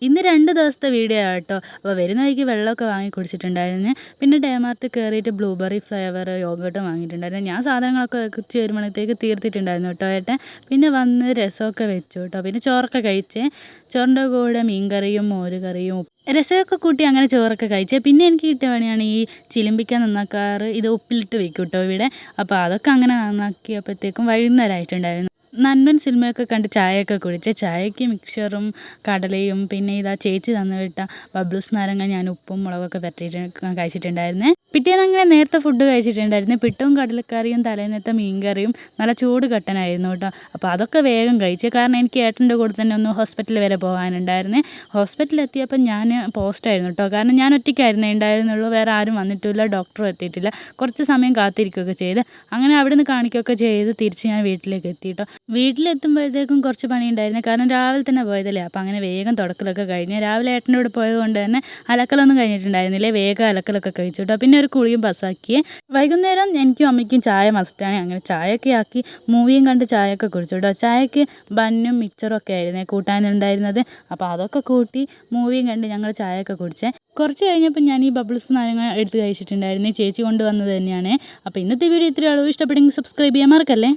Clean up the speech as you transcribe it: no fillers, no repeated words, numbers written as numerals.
ഇന്ന് 2 ദിവസത്തെ വീഡിയോ ആട്ടോ. അപ്പോൾ വരുന്ന വഴിക്ക് വെള്ളമൊക്കെ വാങ്ങി കുടിച്ചിട്ടുണ്ടായിരുന്നു. പിന്നെ ഡേമാർട്ട് കയറിയിട്ട് ബ്ലൂബെറി ഫ്ലേവർ യോഗട്ടും വാങ്ങിയിട്ടുണ്ടായിരുന്നു. ഞാൻ സാധനങ്ങളൊക്കെ ഉച്ച വരുമ്പോഴത്തേക്ക് തീർത്തിട്ടുണ്ടായിരുന്നു കേട്ടോ ഏട്ടൻ. പിന്നെ വന്ന് രസമൊക്കെ വെച്ചു കേട്ടോ. പിന്നെ ചോറൊക്കെ കഴിച്ചേ. ചോറിൻ്റെ കൂടെ മീൻകറിയും മോരുകറിയും രസമൊക്കെ കൂട്ടി അങ്ങനെ ചോറൊക്കെ കഴിച്ചേ. പിന്നെ എനിക്ക് കിട്ടിയ പണിയാണ് ഈ ചിലിമ്പിക്കാൻ നന്നാക്കാറ്. ഇത് ഉപ്പിലിട്ട് വെക്കും കേട്ടോ ഇവിടെ. അപ്പോൾ അതൊക്കെ അങ്ങനെ നന്നാക്കിയപ്പോഴത്തേക്കും വൈകുന്നേരമായിട്ടുണ്ടായിരുന്നു. നൻപൻ സിനിമയൊക്കെ കണ്ട് ചായയൊക്കെ കുടിച്ച് ചായയ്ക്ക് മിക്സറും കടലയും പിന്നെ ഇതാ ചേച്ചി തന്നു വിട്ട ബബ്ലൂസ് നാരങ്ങ ഞാൻ ഉപ്പും മുളകൊക്കെ പറ്റിയിട്ട് കഴിച്ചിട്ടുണ്ടായിരുന്നേ. പിറ്റേന്ന് അങ്ങനെ നേരത്തെ ഫുഡ് കഴിച്ചിട്ടുണ്ടായിരുന്നു. പിട്ടും കടലക്കറിയും തലേന്നത്തെ മീൻകറിയും നല്ല ചൂട് കട്ടനായിരുന്നു കേട്ടോ. അപ്പോൾ അതൊക്കെ വേഗം കഴിച്ചു. കാരണം എനിക്ക് ഏട്ടൻ്റെ കൂടെ തന്നെ ഒന്ന് ഹോസ്പിറ്റൽ വരെ പോകാനുണ്ടായിരുന്നേ. ഹോസ്പിറ്റലിൽ എത്തിയപ്പോൾ ഞാൻ പോസ്റ്റായിരുന്നു കേട്ടോ. കാരണം ഞാൻ ഒറ്റയ്ക്കായിരുന്നേ ഉണ്ടായിരുന്നുള്ളൂ. വേറെ ആരും വന്നിട്ടില്ല, ഡോക്ടറും എത്തിയിട്ടില്ല. കുറച്ച് സമയം കാത്തിരിക്കുകയൊക്കെ ചെയ്ത് അങ്ങനെ അവിടെ നിന്ന് കാണിക്കുകയൊക്കെ ചെയ്ത് തിരിച്ച് ഞാൻ വീട്ടിലേക്ക് എത്തി കേട്ടോ. വീട്ടിലെത്തുമ്പോഴത്തേക്കും കുറച്ച് പണിയുണ്ടായിരുന്നു. കാരണം രാവിലെ തന്നെ പോയതല്ലേ. അപ്പോൾ അങ്ങനെ വേഗം തുടക്കലൊക്കെ കഴിഞ്ഞ് രാവിലെ ഏട്ടൻ്റെ കൂടെ പോയത് കൊണ്ട് തന്നെ അലക്കലൊന്നും കഴിഞ്ഞിട്ടുണ്ടായിരുന്നില്ലേ. വേഗം അലക്കലൊക്കെ കഴിച്ചു കേട്ടോ. പിന്നെ ഒരു കുളിയും പാസ്സാക്കിയേ. വൈകുന്നേരം എനിക്കും അമ്മയ്ക്കും ചായ മസ്റ്റാണ്. അങ്ങനെ ചായയൊക്കെ ആക്കി മൂവിയും കണ്ട് ചായയൊക്കെ കുടിച്ചു കേട്ടോ. ചായക്ക് ബന്നും മിച്ചറും ഒക്കെ ആയിരുന്നേ കൂട്ടാനുണ്ടായിരുന്നത്. അപ്പോൾ അതൊക്കെ കൂട്ടി മൂവിയും കണ്ട് ഞങ്ങൾ ചായയൊക്കെ കുടിച്ചേ. കുറച്ച് കഴിഞ്ഞപ്പോൾ ഞാൻ ഈ ബബ്ലൂസ് നാരങ്ങ എടുത്ത് കഴിച്ചിട്ടുണ്ടായിരുന്നു. ചേച്ചി കൊണ്ടുവന്നത് തന്നെയാണ്. അപ്പോൾ ഇന്നത്തെ വീഡിയോ ഇത്രയേ ഉള്ളൂ. ഇഷ്ടപ്പെട്ടെങ്കിൽ സബ്സ്ക്രൈബ് ചെയ്യാൻ മറക്കല്ലേ.